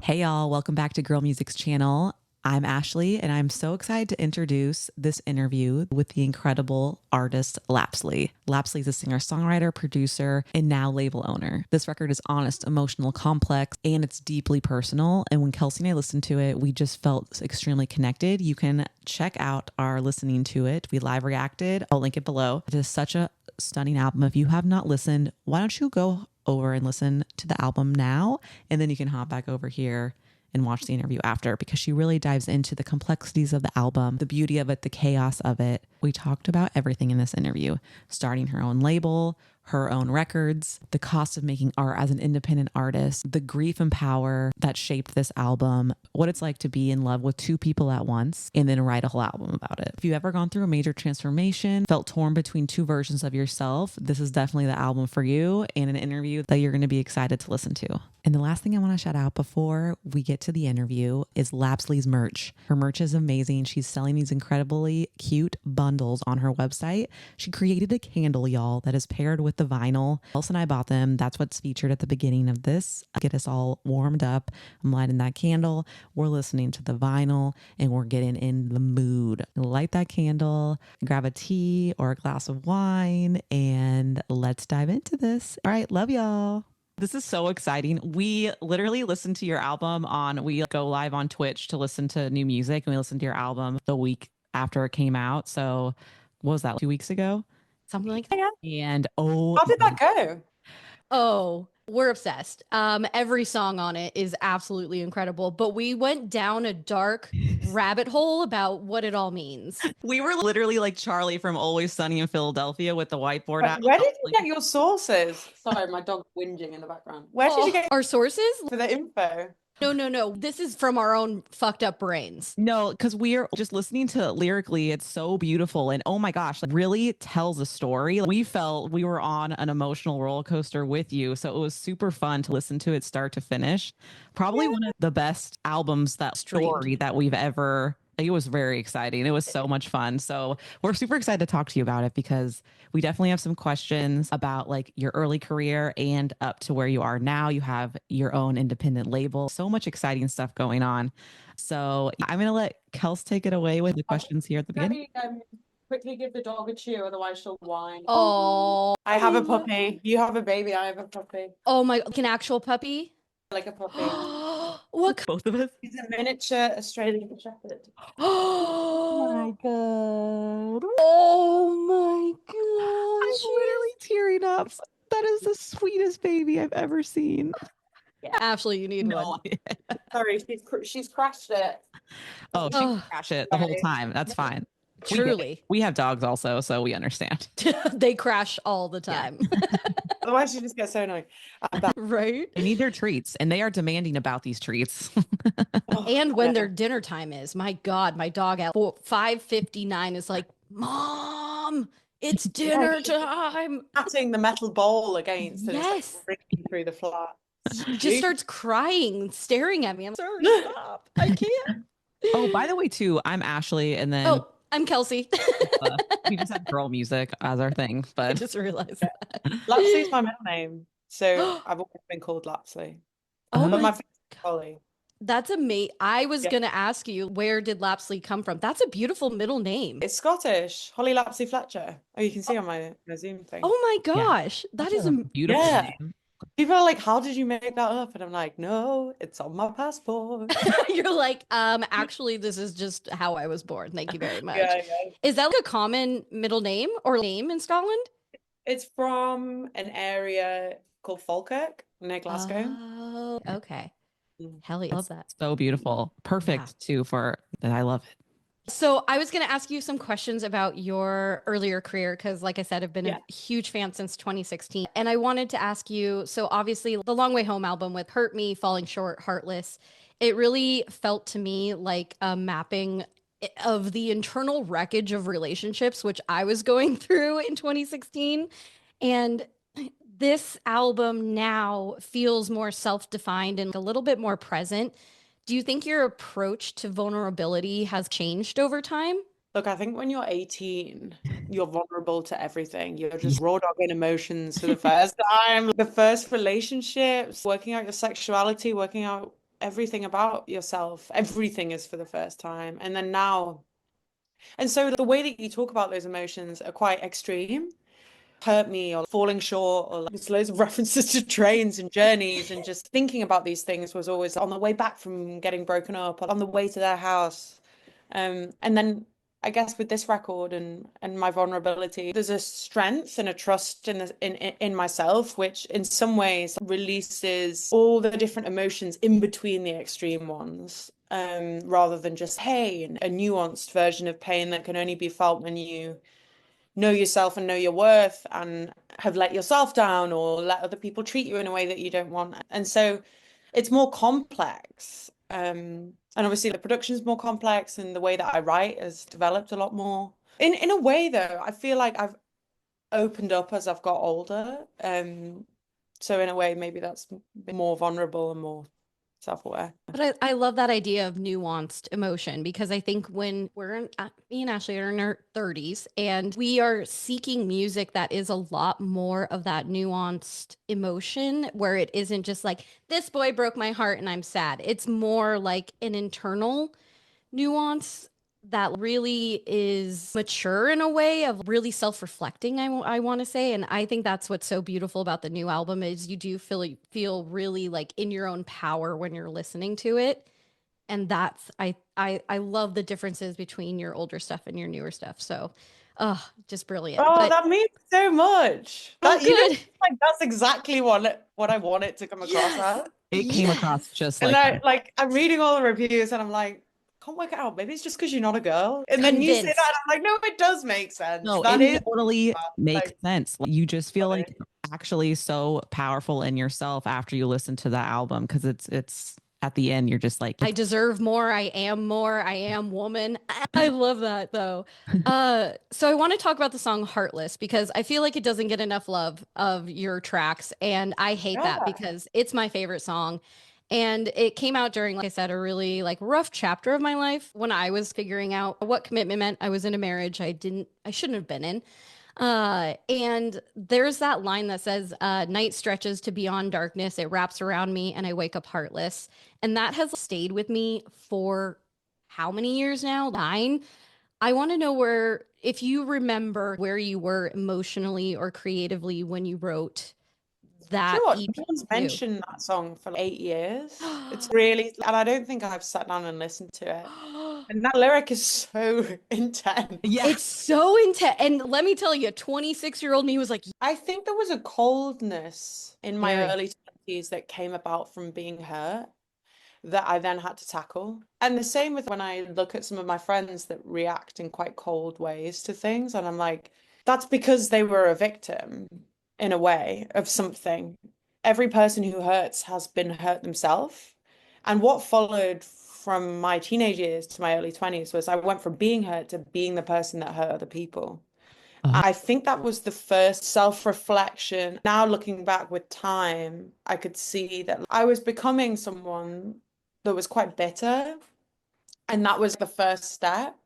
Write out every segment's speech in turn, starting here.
Hey y'all, welcome back to Girl Music's channel. I'm Ashley, and I'm so excited to introduce this interview with the incredible artist Låpsley. Låpsley is a singer-songwriter, producer, and now label owner. This record is honest, emotional, complex, and it's deeply personal. And when Kelsey and I listened to it, we just felt extremely connected. You can check out our listening to it. We live reacted. I'll link it below. It is such a stunning album. If you have not listened, why don't you go over and listen to the album now, and then you can hop back over here and watch the interview after, because she really dives into the complexities of the album, the beauty of it, the chaos of it. We talked about everything in this interview, starting her own label, her own records, the cost of making art as an independent artist, the grief and power that shaped this album, what it's like to be in love with two people at once, and then write a whole album about it. If you've ever gone through a major transformation, felt torn between two versions of yourself, this is definitely the album for you, and an interview that you're going to be excited to listen to. And the last thing I want to shout out before we get to the interview is Låpsley's merch. Her merch is amazing. She's selling these incredibly cute bundles on her website. She created a candle, y'all, that is paired with the vinyl. Elsa and I bought them. That's what's featured at the beginning of this. Get us all warmed up. I'm lighting that candle. We're listening to the vinyl, and we're getting in the mood. Light that candle, grab a tea or a glass of wine, and let's dive into this. All right, love y'all. This is so exciting. We literally listened to your album we go live on Twitch to listen to new music, and we listened to your album the week after it came out. So what was that, 2 weeks ago? Something like that. And how did that go? Oh, we're obsessed. Every song on it is absolutely incredible, but we went down a dark rabbit hole about what it all means. We were literally like Charlie from Always Sunny in Philadelphia with the whiteboard out. Where did you get your sources? Sorry, my dog's whinging in the background. Where did you get our sources for the info? No. This is from our own fucked up brains. No, because we are just listening to it lyrically. It's so beautiful. And oh my gosh, like really tells a story. We felt we were on an emotional roller coaster with you. So it was super fun to listen to it start to finish. Probably one of the best albums, that story that we've ever. It was very exciting. It was so much fun. So we're super excited to talk to you about it, because we definitely have some questions about like your early career and up to where you are now. You have your own independent label, so much exciting stuff going on. So I'm going to let Kels take it away with the questions here at the beginning. Quickly give the dog a chew, otherwise she'll whine. Oh, I have a puppy. You have a baby. I have a puppy. Oh my, like an actual puppy? Like a puppy. What? Both of us? He's a miniature Australian Shepherd. Oh my God. Oh my gosh. I'm literally tearing up. That is the sweetest baby I've ever seen. Yeah. Ashley, you need one. Sorry, she's crashed it. Oh, she can crash it the whole time. That's fine. Truly. We have dogs also, so we understand. They crash all the time. Otherwise, she just gets so annoying. Right? They need their treats, and they are demanding about these treats. And when their dinner time is, my God, my dog at 5:59 is like, Mom, it's dinner time. Patting the metal bowl against and Yes. it's like breaking through the flat. She just starts crying, staring at me. I'm sorry, stop. I can't. Oh, by the way, too, I'm Ashley, and then I'm Kelsey. we just have girl music as our thing, but I just realized that. Låpsley's my middle name, so I've always been called Låpsley. Oh But my my friend is Holly. That's amazing. I was gonna ask you, where did Låpsley come from? That's a beautiful middle name. It's Scottish. Holly Låpsley Fletcher. Oh, you can see on my Zoom thing. Oh my gosh, that is a beautiful name. People are like, how did you make that up? And I'm like, no, it's on my passport. You're like, actually, this is just how I was born. Thank you very much. Yeah. Is that like a common middle name or name in Scotland? It's from an area called Falkirk near Glasgow. Oh, okay. Hell yeah, I love that. So beautiful. Perfect too for that. I love it. So I was going to ask you some questions about your earlier career, because like I said, I've been a huge fan since 2016. And I wanted to ask you, so obviously the Long Way Home album with Hurt Me, Falling Short, Heartless, it really felt to me like a mapping of the internal wreckage of relationships, which I was going through in 2016. And this album now feels more self-defined and a little bit more present. Do you think your approach to vulnerability has changed over time? Look, I think when you're 18, you're vulnerable to everything. You're just raw dogging emotions for the first time. The first relationships, working out your sexuality, working out everything about yourself. Everything is for the first time. And then now, and so the way that you talk about those emotions are quite extreme. Hurt me or falling short or like, there's loads of references to trains and journeys, and just thinking about these things was always on the way back from getting broken up, on the way to their house. And then I guess with this record and my vulnerability, there's a strength and a trust in myself, which in some ways releases all the different emotions in between the extreme ones, rather than just pain, a nuanced version of pain that can only be felt when you know yourself and know your worth and have let yourself down or let other people treat you in a way that you don't want. And so it's more complex. And obviously the production is more complex, and the way that I write has developed a lot more. In a way though, I feel like I've opened up as I've got older. So in a way, maybe that's been more vulnerable and more self-aware. But I love that idea of nuanced emotion, because I think when me and Ashley are in our 30s and we are seeking music that is a lot more of that nuanced emotion, where it isn't just like, this boy broke my heart and I'm sad. It's more like an internal nuance that really is mature in a way of really self-reflecting, I want to say. And I think that's what's so beautiful about the new album is you do feel really like in your own power when you're listening to it. And that's I love the differences between your older stuff and your newer stuff. So just brilliant. Oh, But that means so much. oh, That you know, good. like that's exactly what I want it to come across Yes. as. It came across just And like I that. like I'm reading all the reviews and I'm like, can't work it out. Maybe it's just because you're not a girl. And then you say that, Convinced. and I'm like, no, it does make sense. No, That it is totally makes like sense. Like, you just feel funny. like actually so powerful in yourself after you listen to the album, because it's at the end you're just like I deserve more. I am woman. I love that though. So I want to talk about the song Heartless, because I feel like it doesn't get enough love of your tracks. And I hate that Yeah. because it's my favorite song. And it came out during, like I said, a really like rough chapter of my life when I was figuring out what commitment meant. I was in a marriage I shouldn't have been in. And there's that line that says, night stretches to beyond darkness. It wraps around me and I wake up heartless. And that has stayed with me for how many years now? 9. I want to know if you remember where you were emotionally or creatively when you wrote Do you that know what? No EP one's too. mentioned that song for like 8 years. It's really, and I don't think I've sat down and listened to it. And that lyric is so yeah. intense. It's so intense. And let me tell you, 26-year-old me was like, I think there was a coldness in my very. early 20s that came about from being hurt that I then had to tackle. And the same with when I look at some of my friends that react in quite cold ways to things. And I'm like, that's because they were a victim in a way of something. Every person who hurts has been hurt themselves. And what followed from my teenage years to my early 20s was I went from being hurt to being the person that hurt other people. Uh, I think that was the first self-reflection. Now, looking back with time, I could see that I was becoming someone that was quite bitter. And that was the first step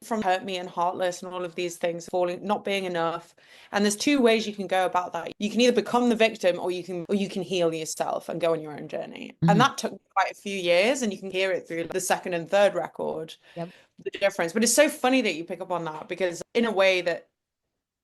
from hurt me and heartless and all of these things, falling, not being enough. And there's two ways you can go about that. You can either become the victim or you can heal yourself and go on your own journey. And mhm. that took quite a few years, and you can hear it through the second and third record, Yep. the difference. But it's so funny that you pick up on that, because in a way that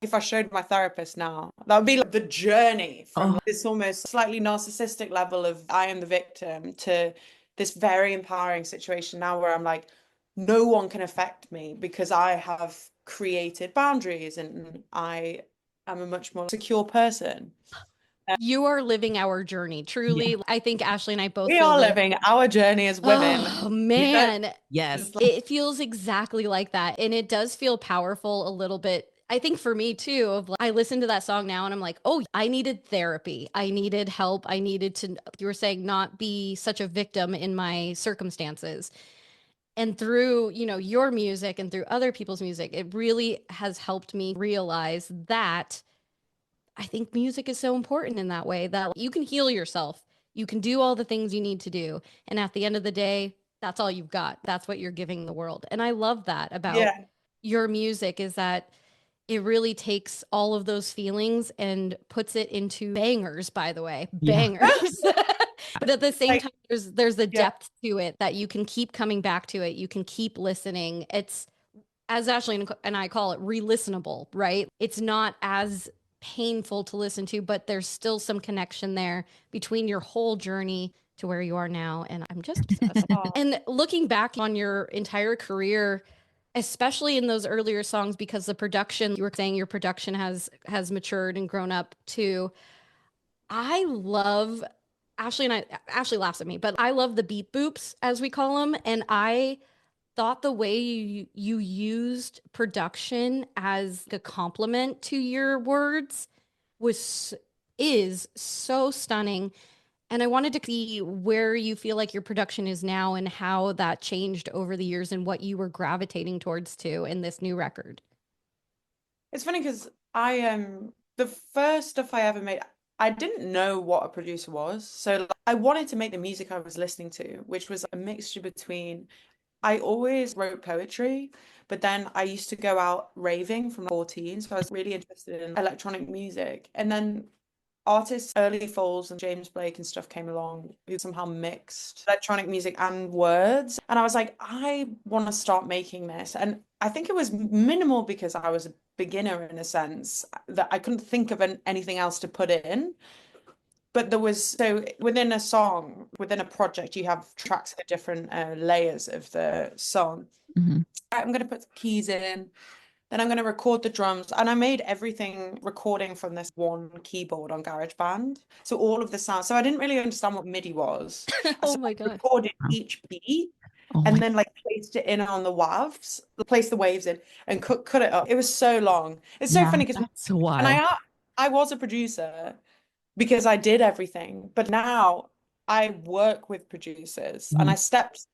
if I showed my therapist now, that would be like the journey from Oh, this almost slightly narcissistic level of I am the victim to this very empowering situation now where I'm like, no one can affect me because I have created boundaries and I am a much more secure person. You are living our journey. yeah. Truly, I think Ashley and I both We feel are the living our journey as women. oh That man, Yes. it feels exactly like that. And it does feel powerful a little bit. I think for me too, of like, I listen to that song now and I'm like, oh, I needed therapy. I needed help. I needed to, you were saying, not be such a victim in my circumstances. And through, your music and through other people's music, it really has helped me realize that I think music is so important in that way that you can heal yourself. You can do all the things you need to do. And at the end of the day, that's all you've got. That's what you're giving the world. And I love that about yeah. your music is that it really takes all of those feelings and puts it into bangers, by the way, Yeah. bangers. But at the same Like, time, there's a yeah. depth to it that you can keep coming back to it. You can keep listening. It's, as Ashley and I call it, re-listenable, right? It's not as painful to listen to, but there's still some connection there between your whole journey to where you are now. And I'm just obsessed. Oh, And looking back on your entire career, especially in those earlier songs, because the production, you were saying your production has matured and grown up too. I love Ashley laughs at me, but I love the beat boops, as we call them. And I thought the way you used production as a compliment to your words was is so stunning. And I wanted to see where you feel like your production is now and how that changed over the years and what you were gravitating towards too in this new record. it's funny because the first stuff I ever made, I didn't know what a producer was. So like, I wanted to make the music I was listening to, which was a mixture between, I always wrote poetry, but then I used to go out raving from 14. So I was really interested in electronic music. And then artists, early Foles and James Blake and stuff came along who somehow mixed electronic music and words. And I was like, I want to start making this. And I think it was minimal because I was a beginner in a sense that I couldn't think of anything else to put in. But there was, so within a song, within a project, you have tracks of different layers of the song. Mm-hmm. I'm going to put the keys in, then I'm going to record the drums. And I made everything recording from this one keyboard on GarageBand. So all of the sounds. So I didn't really understand what MIDI was. Oh So my I God. recorded each beat Oh and my, then like placed it in on the waves, placed the waves in and cut it up. It was so long. It's so yeah, funny because that's so and wild. I was a producer because I did everything. But now I work with producers and Mhm. I stepped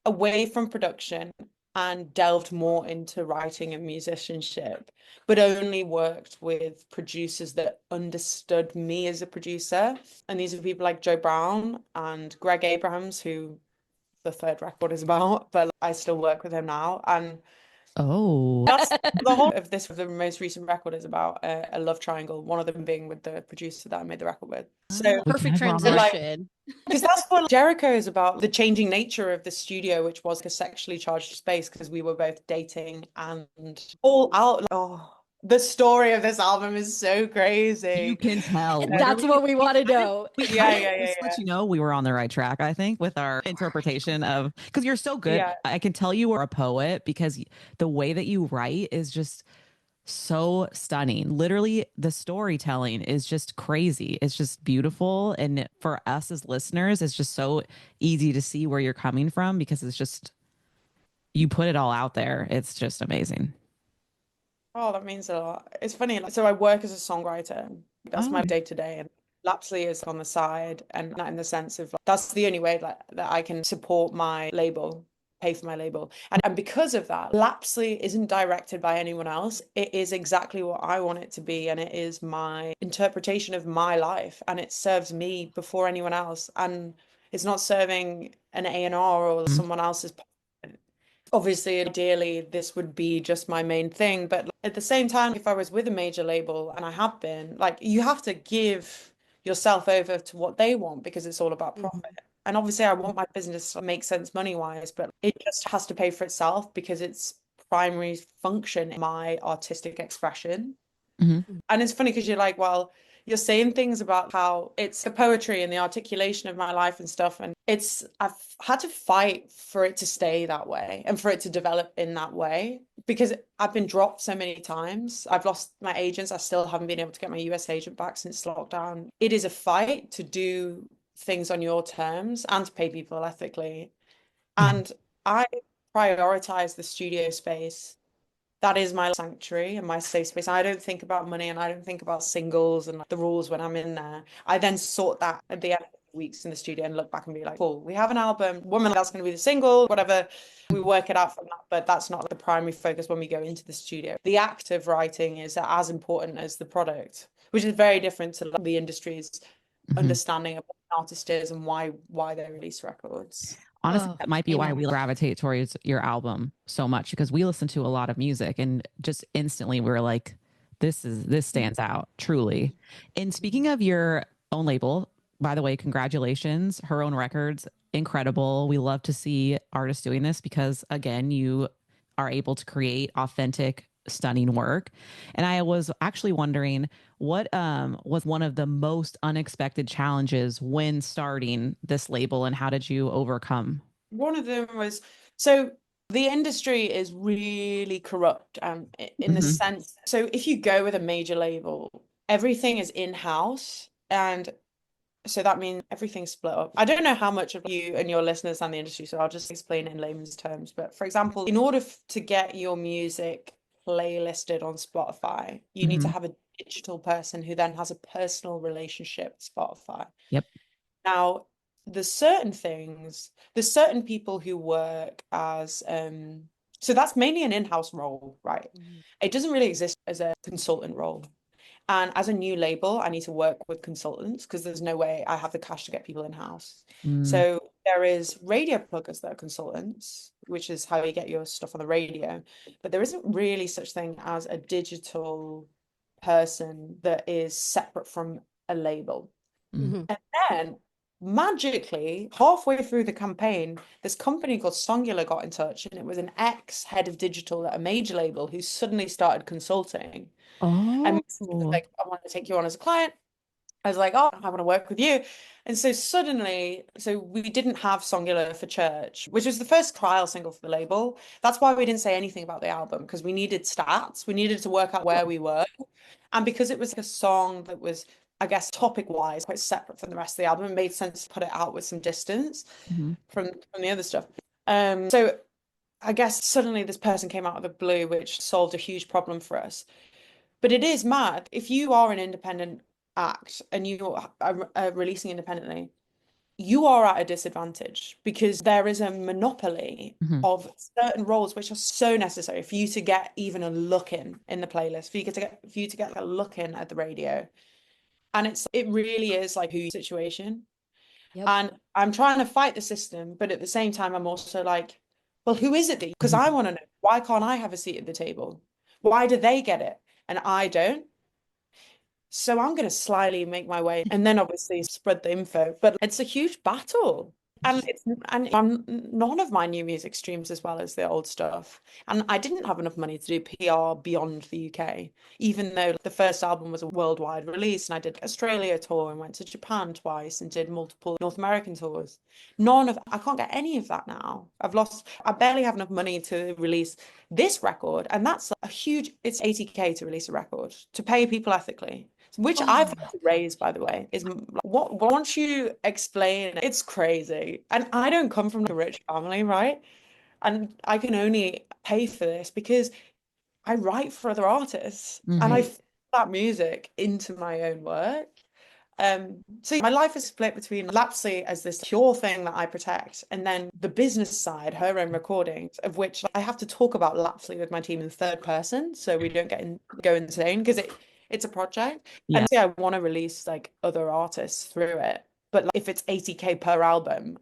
away from production and delved more into writing and musicianship, but only worked with producers that understood me as a producer. And these are people like Joe Brown and Greg Abrahams, who the third record is about, but I still work with him now. And Oh, that's the whole of this. The most recent record is about a love triangle, one of them being with the producer that I made the record with. So, Perfect like, transition. because that's what Jericho is about, the changing nature of the studio, which was a sexually charged space because we were both dating and all out. Oh, the story of this album is so crazy. you can tell. That's Literally, what we want to know. we Yeah, kind of yeah, yeah, just yeah. let you know we were on the right track, I think, with our interpretation of, because you're so good. Yeah. I can tell you are a poet because the way that you write is just so stunning. Literally, the storytelling is just crazy. It's just beautiful. And for us as listeners, it's just so easy to see where you're coming from because it's just, you put it all out there. It's just amazing. Oh, that means a lot. It's funny. So I work as a songwriter. That's Oh, my day to day. And Lapsley is on the side, and not in the sense of like, that's the only way that I can support my label, pay for my label. And because of that, Lapsley isn't directed by anyone else. It is exactly what I want it to be. And it is my interpretation of my life. And it serves me before anyone else. And it's not serving an A&R or mm, someone else's. Obviously, ideally, this would be just my main thing. But at the same time, if I was with a major label, and I have been, like, you have to give yourself over to what they want because it's all about Mhm. profit. And obviously, I want my business to make sense money-wise, but it just has to pay for itself because it's primary function in my artistic expression. mhm. And it's funny because you're like, well, you're saying things about how it's the poetry and the articulation of my life and stuff. And I've had to fight for it to stay that way and for it to develop in that way because I've been dropped so many times. I've lost my agents. I still haven't been able to get my US agent back since lockdown. It is a fight to do things on your terms and to pay people ethically. Yeah. And I prioritize the studio space. That is my sanctuary and my safe space. I don't think about money and I don't think about singles and the rules when I'm in there. I then sort that at the end of the weeks in the studio and look back and be like, cool, we have an album, woman, that's going to be the single, whatever. We work it out from that, but that's not the primary focus when we go into the studio. The act of writing is as important as the product, which is very different to the industry's Mhm. understanding of what an artist is and why they release records. Honestly, Oh, that might be why amen. we gravitate towards your album so much because we listen to a lot of music and just instantly we were like, this stands out truly. And speaking of your own label, by the way, congratulations. Her Own Records, incredible. We love to see artists doing this because, again, you are able to create authentic, stunning work. And I was actually wondering what was one of the most unexpected challenges when starting this label, and how did you overcome? One of them was, so the industry is really corrupt, in the sense, so if you go with a major label, everything is in-house, and so that means everything's split up. I don't know how much of you and your listeners and the industry, so I'll just explain it in layman's terms. But for example, in order to get your music playlisted on Spotify, you need to have a digital person who then has a personal relationship with Spotify. Yep. Now, there's certain people who work as so that's mainly an in-house role, right? It doesn't really exist as a consultant role. And as a new label, I need to work with consultants because there's no way I have the cash to get people in-house. So there is radio pluggers that are consultants, which is how you get your stuff on the radio. But there isn't really such thing as a digital person that is separate from a label. And then magically, halfway through the campaign, this company called Songular got in touch, and it was an ex-head of digital at a major label who suddenly started consulting. And like, I want to take you on as a client. I was like, oh, I want to work with you. And so suddenly, so we didn't have Songular for Church, which was the first trial single for the label. That's why we didn't say anything about the album, because we needed stats. We needed to work out where we were. And because it was a song that was, I guess, topic-wise, quite separate from the rest of the album, it made sense to put it out with some distance from the other stuff. So I guess suddenly this person came out of the blue, which solved a huge problem for us. But it is mad. If you are an independent act and you are releasing independently, you are at a disadvantage because there is a monopoly of certain roles which are so necessary for you to get even a look in the playlist, for you to get a look in at the radio. And it really is like whose situation. And I'm trying to fight the system, but at the same time, I'm also like, well, who is it? Because I want to know, why can't I have a seat at the table? Why do they get it and I don't? So I'm going to slyly make my way and then obviously spread the info. But it's a huge battle. And none of my new music streams as well as the old stuff. And I didn't have enough money to do PR beyond the UK, even though the first album was a worldwide release and I did Australia tour and went to Japan twice and did multiple North American tours. I can't get any of that now. I barely have enough money to release this record. And that's it's 80K to release a record, to pay people ethically. Which I've had to raise, by the way, is what once you explain, it's crazy. And I don't come from a rich family, right? And I can only pay for this because I write for other artists and I fit that music into my own work. So my life is split between Låpsley as this pure thing that I protect, and then the business side, Her Own Recordings, of which I have to talk about Låpsley with my team in third person, so we don't go insane because it's a project. And I want to release like other artists through it, but like, if it's 80K per album,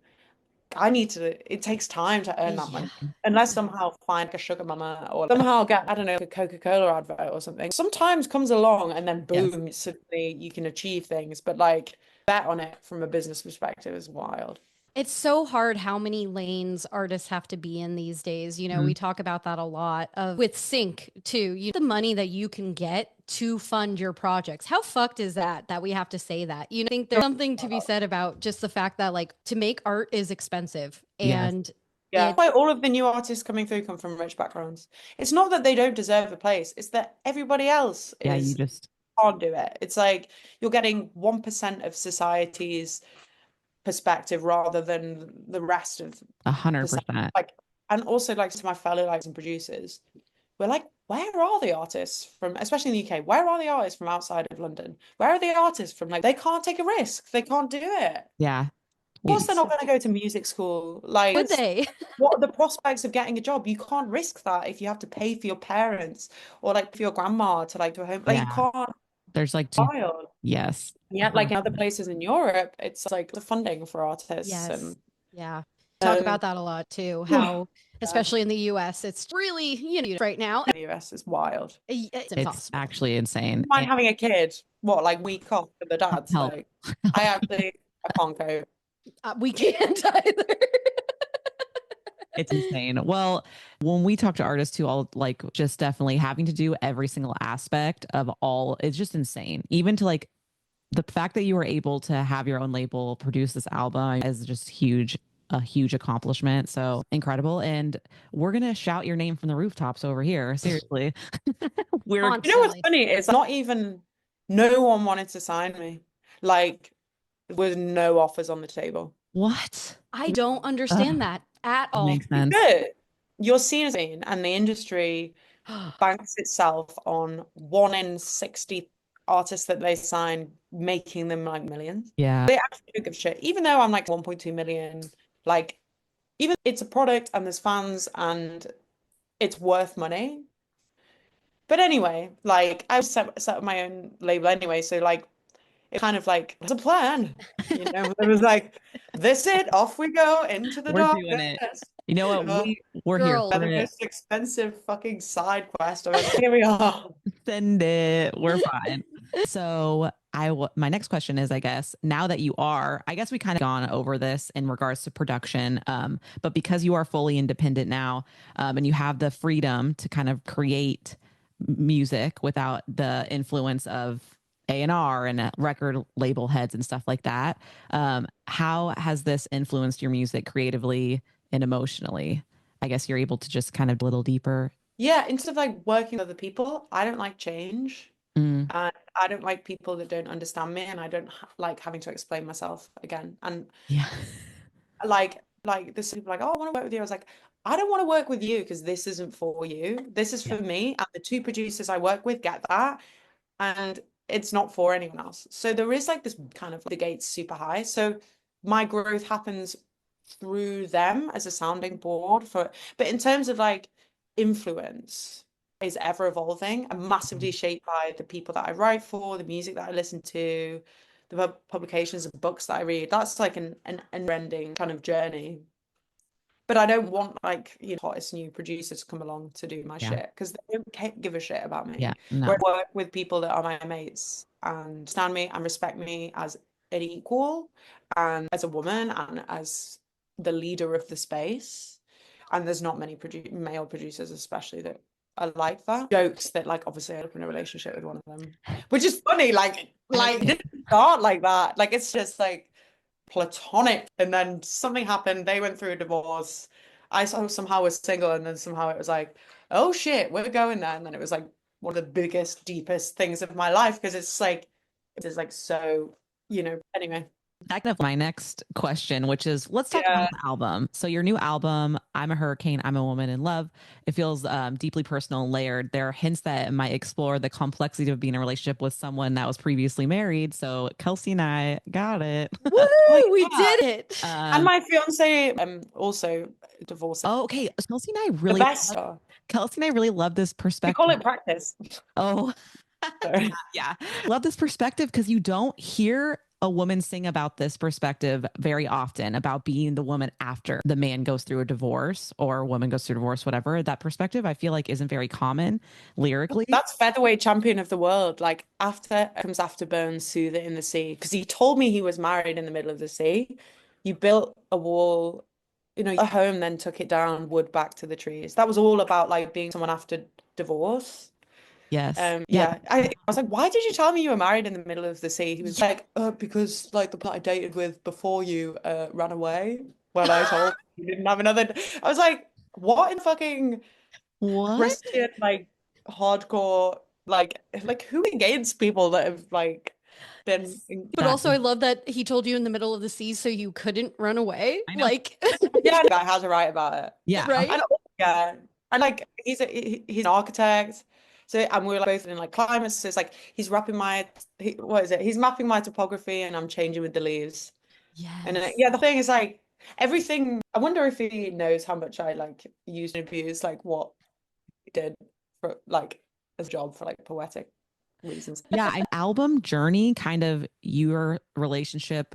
it takes time to earn that money. Unless somehow find a sugar mama or somehow get, I don't know, a Coca-Cola advert or something. Sometimes comes along and then boom, suddenly you can achieve things. But like, bet on it from a business perspective is wild. It's so hard how many lanes artists have to be in these days. You know, we talk about that a lot with sync too. The money that you can get to fund your projects. How fucked is that we have to say that? You think there's something to be said about just the fact that like to make art is expensive and that's why all of the new artists coming through come from rich backgrounds. It's not that they don't deserve a place. It's that everybody else can't do it. It's like you're getting 1% of society's perspective rather than the rest of 100%. like, and also like to my fellow like some producers, we're like, where are the artists from, especially in the UK, where are the artists from outside of London? Where are the artists from? Like, they can't take a risk, they can't do it. Of course they're not going to go to music school. Like, would they? What are the prospects of getting a job? You can't risk that if you have to pay for your parents or like for your grandma to like do a home. Like you can't. There's like wild. Yes. Yeah, like in other places in Europe, it's like the funding for artists. Yes. Talk about that a lot too. How, especially in the US, it's really, right now. The US is wild. It's actually insane. Mind having a kid, what, like week off with the dads? Like, I actually, I can't go. We can't either. It's insane. Well, when we talk to artists too, all like just definitely having to do every single aspect of all, it's just insane. Even to like the fact that you were able to have your own label, produce this album is just huge, a huge accomplishment. So incredible. And we're going to shout your name from the rooftops over here. Seriously. You know what's funny? It's not even, no one wanted to sign me. Like, there was no offers on the table. What? I don't understand that at all. Makes sense. Good. Your scene and the industry banks itself on 1 in 60 artists that they sign, making them like millions. Yeah. They actually don't give a shit. Even though I'm like 1.2 million, like, even it's a product and there's fans and it's worth money. But anyway, like I set up my own label anyway, so like it kind of like was a plan. You know, it was like, this it, off we go into the We're doing it. You know what? We're here for the it. most expensive fucking side quest. Here we are. Send it. We're fine. So my next question is, I guess, now that you are, I guess we kind of gone over this in regards to production, but because you are fully independent now, and you have the freedom to kind of create music without the influence of A&R and record label heads and stuff like that, how has this influenced your music creatively and emotionally? I guess you're able to just kind of a little deeper. Yeah, instead of like working with other people, I don't like change. Mm. And I don't like people that don't understand me, and I don't like having to explain myself again. And Yeah. like this people like, oh, I want to work with you. I was like, I don't want to work with you because this isn't for you. This is for me. And the two producers I work with get that. And it's not for anyone else. So there is like this kind of the gate's super high. So my growth happens through them as a sounding board for, but in terms of like influence is ever evolving and massively shaped by the people that I write for, the music that I listen to, the publications and books that I read. That's like an ending kind of journey. But I don't want like, you know, hottest new producers to come along to do my shit because they don't give a shit about me. Yeah, no. Where I work with people that are my mates and stand me and respect me as an equal and as a woman and as the leader of the space. And there's not many male producers, especially, that are like that. Jokes that like obviously I opened a relationship with one of them, which is funny. Like it didn't start like that. Like it's just like platonic, and then something happened. They went through a divorce. I somehow was single, and then somehow it was like, oh shit, we're going there. And then it was like one of the biggest, deepest things of my life because it's like so, you know. Anyway, That's kind of my next question, which is let's talk about the album. So your new album, I'm a Hurricane, I'm a Woman in Love. It feels deeply personal and layered. There are hints that it might explore the complexity of being in a relationship with someone that was previously married. So Kelsey and I got it. Woo! We did it. And my fiance also divorced. Oh, okay. Kelsey and I really love this perspective. We call it practice. Oh, yeah. Love this perspective because you don't hear a woman sing about this perspective very often, about being the woman after the man goes through a divorce or a woman goes through divorce, whatever. That perspective I feel like isn't very common lyrically. That's featherweight champion of the world. Like comes Afterburn, Soothe It in the Sea, because he told me he was married in the middle of the sea. You built a wall, you know, a home, then took it down, wood back to the trees. That was all about like being someone after divorce. Yes. Yeah. I was like, why did you tell me you were married in the middle of the sea? He was like, because like the I dated with before you ran away when I told you didn't have another. I was like, what in fucking Christian like hardcore like who against people that have like been. But also I love that he told you in the middle of the sea so you couldn't run away. Like yeah, the guy has a right about it. Yeah. Right. And like he's an architect. So, and we're like both in like climates. So it's like he's mapping my topography, and I'm changing with the leaves. Yes. And the thing is like everything. I wonder if he knows how much I like use and abuse like what he did for like as a job for like poetic reasons. Yeah, an album journey, kind of your relationship.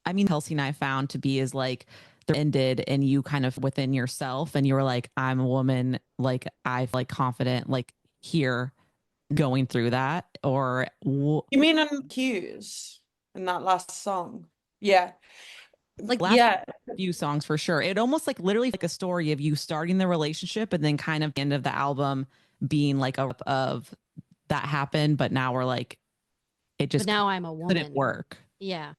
I mean, Kelsey and I found to be is like ended and you kind of within yourself, and you were like, I'm a woman, like I feel like confident, like here going through that. Or you mean on cues in that last song? Yeah. Like last few songs for sure. It almost like literally like a story of you starting the relationship and then kind of the end of the album being like of that happened, but now we're like, it just but now I'm a woman. couldn't work. Yeah.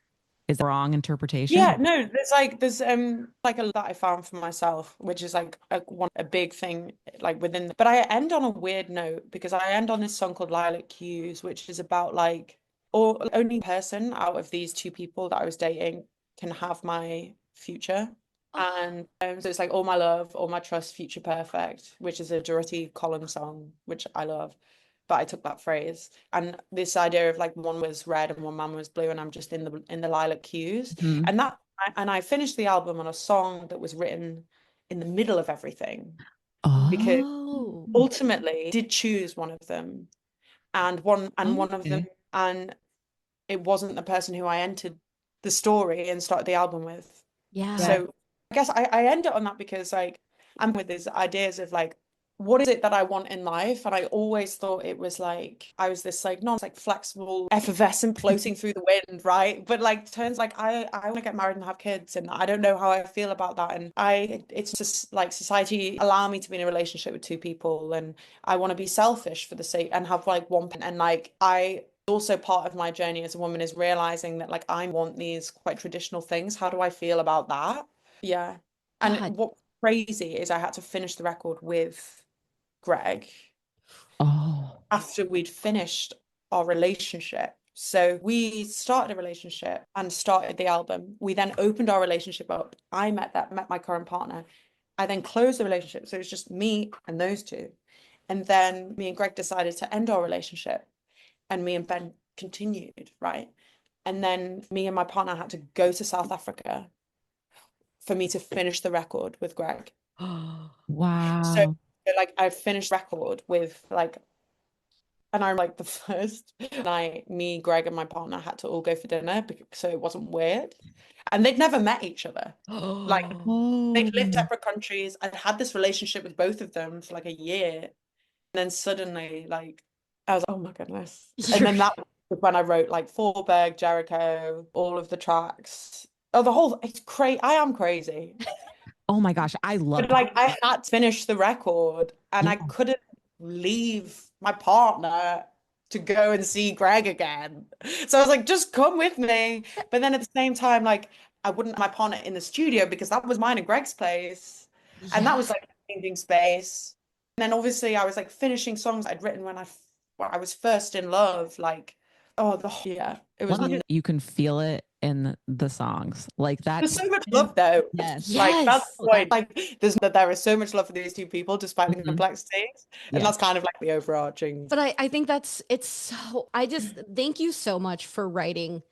Is the wrong interpretation? Yeah, no, there's like a lot I found for myself, which is like a big thing like within but I end on a weird note because I end on this song called Lilac Cues, which is about like or only person out of these two people that I was dating can have my future. And so it's like all my love, all my trust, future perfect, which is a Dorothy Collins song, which I love. But I took that phrase and this idea of like one was red and one man was blue, and I'm just in the lilac hues. And that and I finished the album on a song that was written in the middle of everything because ultimately I did choose one of them and one of them, and it wasn't the person who I entered the story and started the album with. Yeah. So I guess I end it on that because like I'm with these ideas of like what is it that I want in life? And I always thought it was like I was this like non like flexible, effervescent, floating through the wind, right? But like turns like I want to get married and have kids, and I don't know how I feel about that. And it's just like society allow me to be in a relationship with two people, and I want to be selfish for the sake and have like one, and like I also part of my journey as a woman is realizing that like I want these quite traditional things. How do I feel about that? Yeah. And what crazy is I had to finish the record with Greg after we'd finished our relationship. So we started a relationship and started the album. We then opened our relationship up. I met my current partner. I then closed the relationship. So it was just me and those two. And then me and Greg decided to end our relationship, and me and Ben continued, right? And then me and my partner had to go to South Africa for me to finish the record with Greg. Wow. So like I finished record with like, and I'm like the first night, me, Greg, and my partner had to all go for dinner so it wasn't weird. And they'd never met each other. Like they'd lived separate countries. I'd had this relationship with both of them for like a year. And then suddenly, like, I was like, oh my goodness. And then that was when I wrote like Forberg, Jericho, all of the tracks. Oh, the whole, it's crazy. I am crazy. Oh my gosh, I love But like I had to finish the record and I couldn't leave my partner to go and see Greg again. So I was like, just come with me. But then at the same time, like I wouldn't have my partner in the studio because that was mine and Greg's place. And that was like changing space. And then obviously I was like finishing songs I'd written when I was first in love. Like, oh yeah. It was you can feel it in the songs like that. There's so much love though. Yes. Like that's the point. Like there is so much love for these two people despite the complexities. And that's kind of like the overarching. But I think it's so I just thank you so much for writing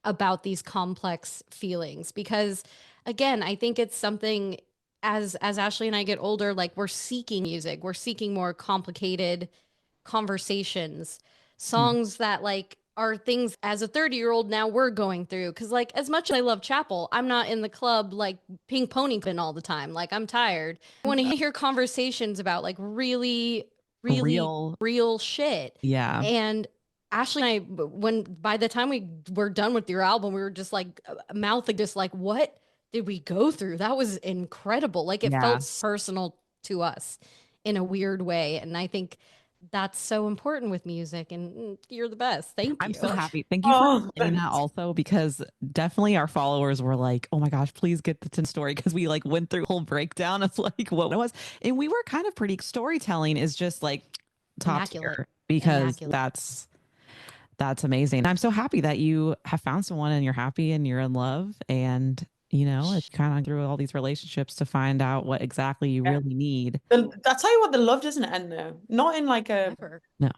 about these complex feelings, because again, I think it's something as Ashley and I get older, like we're seeking music, we're seeking more complicated conversations, songs that like are things as a 30-year-old now we're going through. Cause like as much as I love Chapel, I'm not in the club like ping ponying all the time. Like I'm tired. I want to hear conversations about like really real shit. Yeah. And Ashley and I, when by the time we were done with your album, we were just like mouth just like, what did we go through? That was incredible. Like it felt personal to us in a weird way. And I think that's so important with music, and you're the best. Thank you. I'm so happy. Thank you for saying that also, because definitely our followers were like, oh my gosh, please get the story, because we like went through a whole breakdown of like what it was. And we were kind of pretty storytelling is just like top tier, because that's amazing. I'm so happy that you have found someone and you're happy and you're in love, and you know, it's kind of through all these relationships to find out what exactly you really need. I'll tell you what, the love doesn't end though. Not in like a no,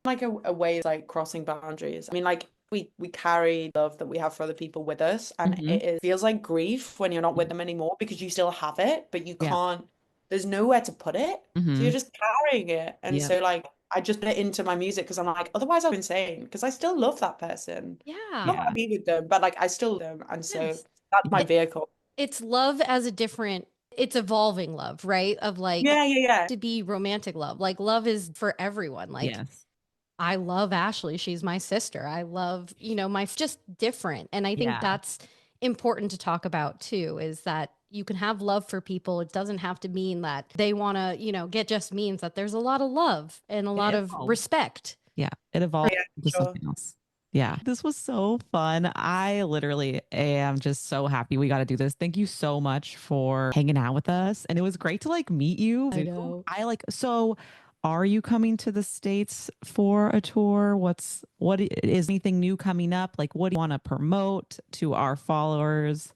like a way like crossing boundaries. I mean, like we carry love that we have for other people with us, and it feels like grief when you're not with them anymore because you still have it, but you can't. There's nowhere to put it, so you're just carrying it. And so like I just put it into my music because I'm like, otherwise I'm insane, because I still love that person. Not happy with them, but like I still love them, and so that's my vehicle. It's love as a different, it's evolving love, right? Of like to be romantic love. Like love is for everyone. Like I love Ashley. She's my sister. I love, you know, my just different. And I think that's important to talk about too, is that you can have love for people. It doesn't have to mean that they want to, get, just means that there's a lot of love and a lot of respect. Yeah, it evolved into sure. something else. Yeah, this was so fun. I literally am just so happy we got to do this. Thank you so much for hanging out with us. And it was great to like meet you. I know. So are you coming to the States for a tour? What is anything new coming up? Like, what do you want to promote to our followers?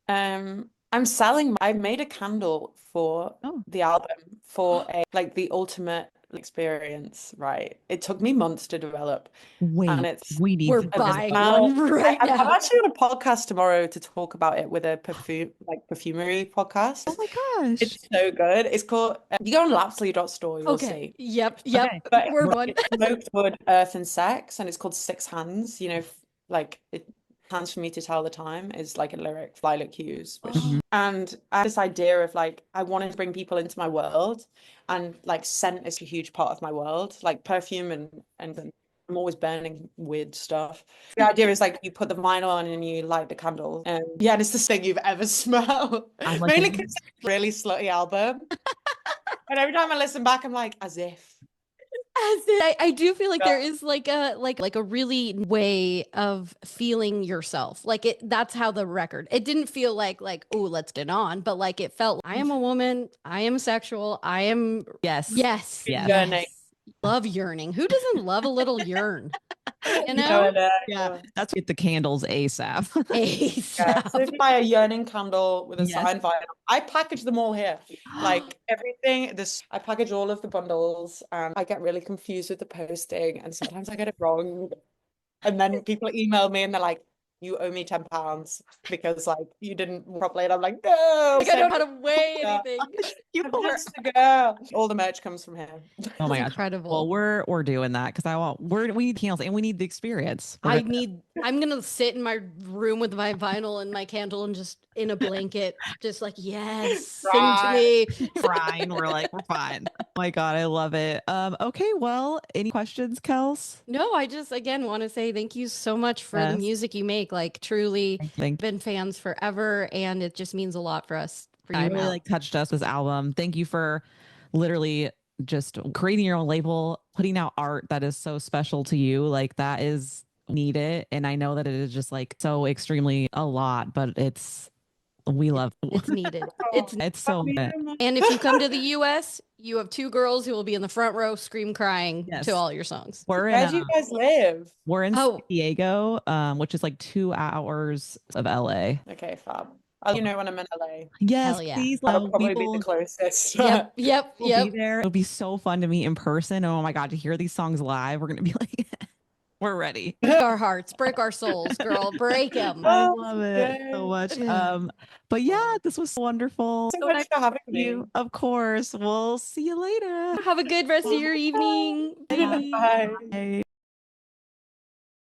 I'm selling, I made a candle for the album for the ultimate experience, right? It took me months to develop. Wait, and we're buying one right now. I'm actually on a podcast tomorrow to talk about it with a perfumery podcast. Oh my gosh. It's so good. It's called, you go on Låpsley.store, you'll see. Yep. Okay. But we're one. Smoked wood, earth, and sex, and it's called Six Hands. Hands for me to tell the time is like a lyric, Violet Hughes. And I had this idea of I wanted to bring people into my world, and scent is a huge part of my world, like perfume and I'm always burning weird stuff. The idea is you put the vinyl on and you light the candle, and it's the thing you've ever smelled. Mainly because it's a really slutty album. And every time I listen back, I'm like, as if. I do feel like there is like a really way of feeling yourself. That's how the record. It didn't feel like oh, let's get on, but it felt I am a woman, I am sexual, I am yes. Love yearning. Who doesn't love a little yearn? Yeah, that's with the candles ASAP. ASAP. So if you buy a yearning candle with a signed vinyl, I package them all here. Everything. I package all of the bundles, and I get really confused with the posting, and sometimes I get it wrong. And then people email me and they're like, "You owe me £10 because you didn't properly." And I'm like, "No, I don't know how to weigh anything." All the merch comes from here. Oh my gosh, incredible. Well, we're doing that because we need candles and we need the experience. I'm gonna sit in my room with my vinyl and my candle and just in a blanket, just yes, sing to me, crying. We're fine. Oh my god, I love it. Okay, well, any questions, Kels? No, I just again want to say thank you so much for the music you make. Truly been fans forever, and it just means a lot for us. You really touched us, this album. Thank you for literally just creating your own label, putting out art that is so special to you. That is needed. And I know that it is just so extremely a lot, but we love it's needed. It's so good. And if you come to the US, you have two girls who will be in the front row scream crying to all your songs. Where do you guys live? We're in San Diego, which is 2 hours of LA. Okay, fab. I'll when I'm in LA. Yes, please. That'll probably be the closest. Yep. We'll be there. It'll be so fun to meet in person. Oh my god, to hear these songs live, we're gonna be we're ready. Break our hearts, break our souls, girl, break them. I love it so much. But yeah, this was wonderful. So much for having me. Of course. We'll see you later. Have a good rest of your evening. Bye. Bye.